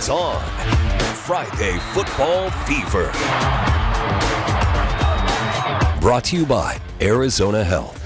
It's on. Friday Football Fever. Brought to you by Arizona Health.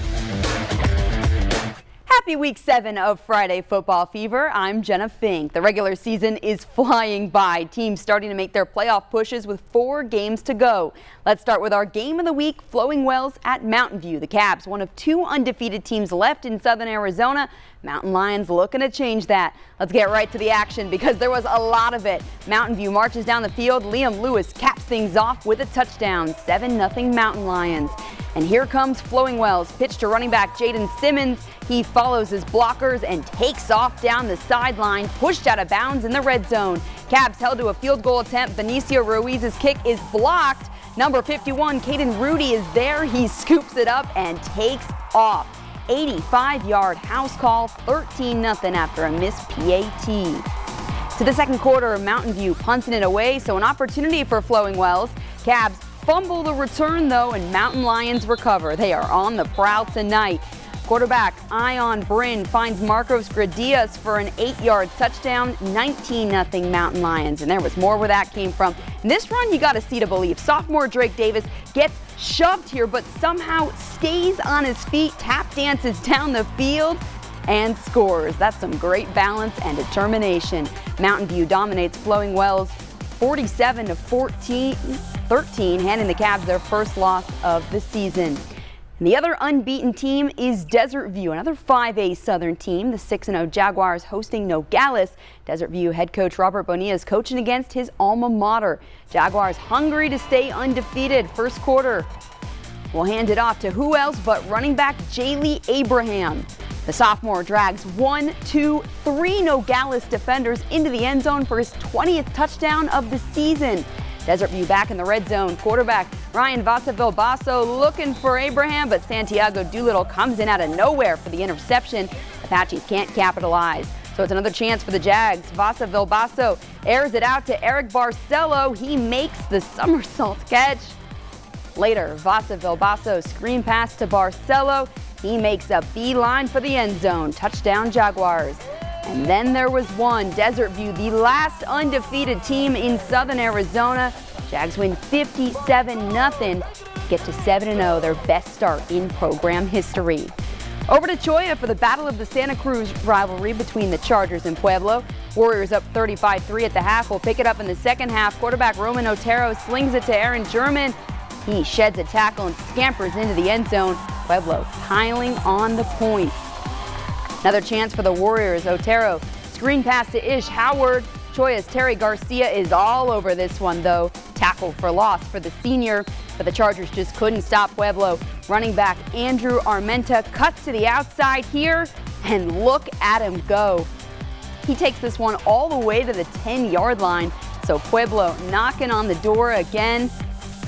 Happy week 7 of Friday Football Fever. I'm Jenna Fink. The regular season is flying by. Teams starting to make their playoff pushes with 4 games to go. Let's start with our game of the week, Flowing Wells at Mountain View. The Cabs, one of 2 undefeated teams left in Southern Arizona. Mountain Lions looking to change that. Let's get right to the action because there was a lot of it. Mountain View marches down the field. Liam Lewis caps things off with a touchdown. 7-0 Mountain Lions. And here comes Flowing Wells. Pitch to running back Jaden Simmons. He follows his blockers and takes off down the sideline, pushed out of bounds in the red zone. Cabs held to a field goal attempt. Benicio Ruiz's kick is blocked. Number 51, Caden Rudy, is there. He scoops it up and takes off. 85-yard house call, 13-0 after a missed PAT. To the second quarter, Mountain View punting it away, so an opportunity for Flowing Wells. Cabs fumble the return, though, and Mountain Lions recover. They are on the prowl tonight. Quarterback Ion Bryn finds Marcos Gradias for an 8-yard touchdown, 19-0 Mountain Lions. And there was more where that came from. In this run, you got to see to believe. Sophomore Drake Davis gets shoved here, but somehow stays on his feet, tap dances down the field, and scores. That's some great balance and determination. Mountain View dominates Flowing Wells 47-13, handing the Cabs their first loss of the season. And the other unbeaten team is Desert View, another 5A Southern team. The 6-0 Jaguars hosting Nogales. Desert View head coach Robert Bonilla is coaching against his alma mater. Jaguars hungry to stay undefeated. First quarter, we'll hand it off to who else but running back Jaylee Abraham. The sophomore drags 1, 2, 3 Nogales defenders into the end zone for his 20th touchdown of the season. Desert View back in the red zone. Quarterback Ryan Vasavilbaso looking for Abraham, but Santiago Doolittle comes in out of nowhere for the interception. Apaches can't capitalize. So it's another chance for the Jags. Vasavilbaso airs it out to Eric Barcelo. He makes the somersault catch. Later, Vasavilbaso screen pass to Barcelo. He makes a beeline for the end zone. Touchdown Jaguars. And then there was one. Desert View, the last undefeated team in Southern Arizona. Jags win 57-0, get to 7-0, their best start in program history. Over to Cholla for the Battle of the Santa Cruz rivalry between the Chargers and Pueblo. Warriors up 35-3 at the half. Will pick it up in the second half. Quarterback Roman Otero slings it to Aaron German. He sheds a tackle and scampers into the end zone. Pueblo piling on the points. Another chance for the Warriors. Otero screen pass to Ish Howard. Cholla's Terry Garcia is all over this one, though. Tackle for loss for the senior, but the Chargers just couldn't stop Pueblo. Running back Andrew Armenta cuts to the outside here, and look at him go. He takes this one all the way to the 10-yard line, so Pueblo knocking on the door again.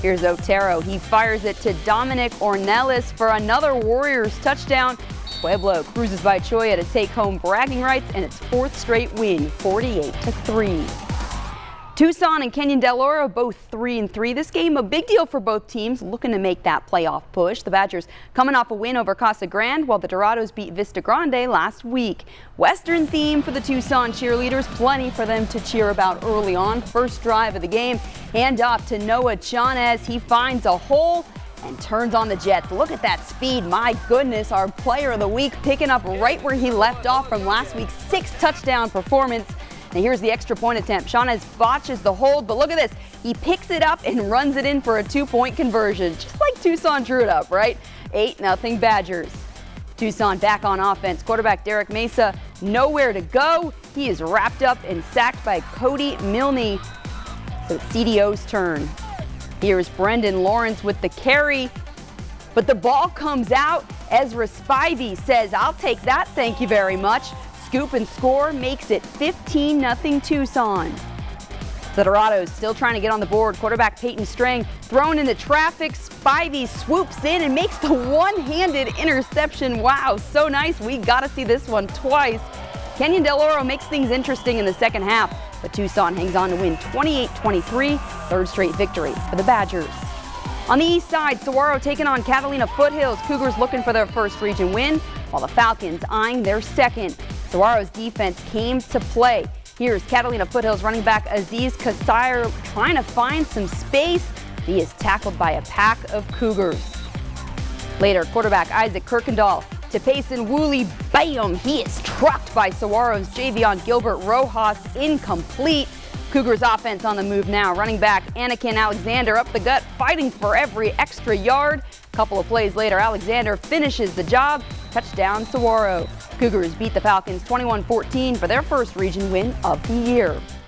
Here's Otero. He fires it to Dominic Ornelas for another Warriors touchdown. Pueblo cruises by Cholla to take home bragging rights and its 4th straight win, 48-3. Tucson and Canyon Del Oro both 3-3. This game a big deal for both teams looking to make that playoff push. The Badgers coming off a win over Casa Grande while the Dorados beat Vista Grande last week. Western theme for the Tucson cheerleaders, plenty for them to cheer about early on. First drive of the game, hand off to Noah Chanez. He finds a hole and turns on the Jets. Look at that speed. My goodness, our player of the week picking up right where he left off from last week's 6-touchdown performance. Now here's the extra point attempt. Chanez botches the hold, but look at this. He picks it up and runs it in for a 2-point conversion. Just like Tucson drew it up, right? 8-0 Badgers. Tucson back on offense. Quarterback Derek Mesa nowhere to go. He is wrapped up and sacked by Cody Milne. So it's CDO's turn. Here's Brendan Lawrence with the carry, but the ball comes out. Ezra Spivey says, "I'll take that, thank you very much." Scoop and score makes it 15-0 Tucson. The Dorados still trying to get on the board. Quarterback Peyton Strang thrown into traffic. Spivey swoops in and makes the one-handed interception. Wow, so nice. We got to see this one twice. Canyon Del Oro makes things interesting in the second half, but Tucson hangs on to win 28-23, 3rd straight victory for the Badgers. On the east side, Saguaro taking on Catalina Foothills. Cougars looking for their first region win, while the Falcons eyeing their second. Saguaro's defense came to play. Here's Catalina Foothills running back Aziz Kassir trying to find some space. He is tackled by a pack of Cougars. Later, quarterback Isaac Kirkendall to Payson Woolley, bam! He is trucked by Saguaro's Javion Gilbert Rojas, incomplete. Cougars offense on the move now. Running back Anakin Alexander up the gut, fighting for every extra yard. A couple of plays later, Alexander finishes the job. Touchdown, Saguaro. Cougars beat the Falcons 21-14 for their first region win of the year.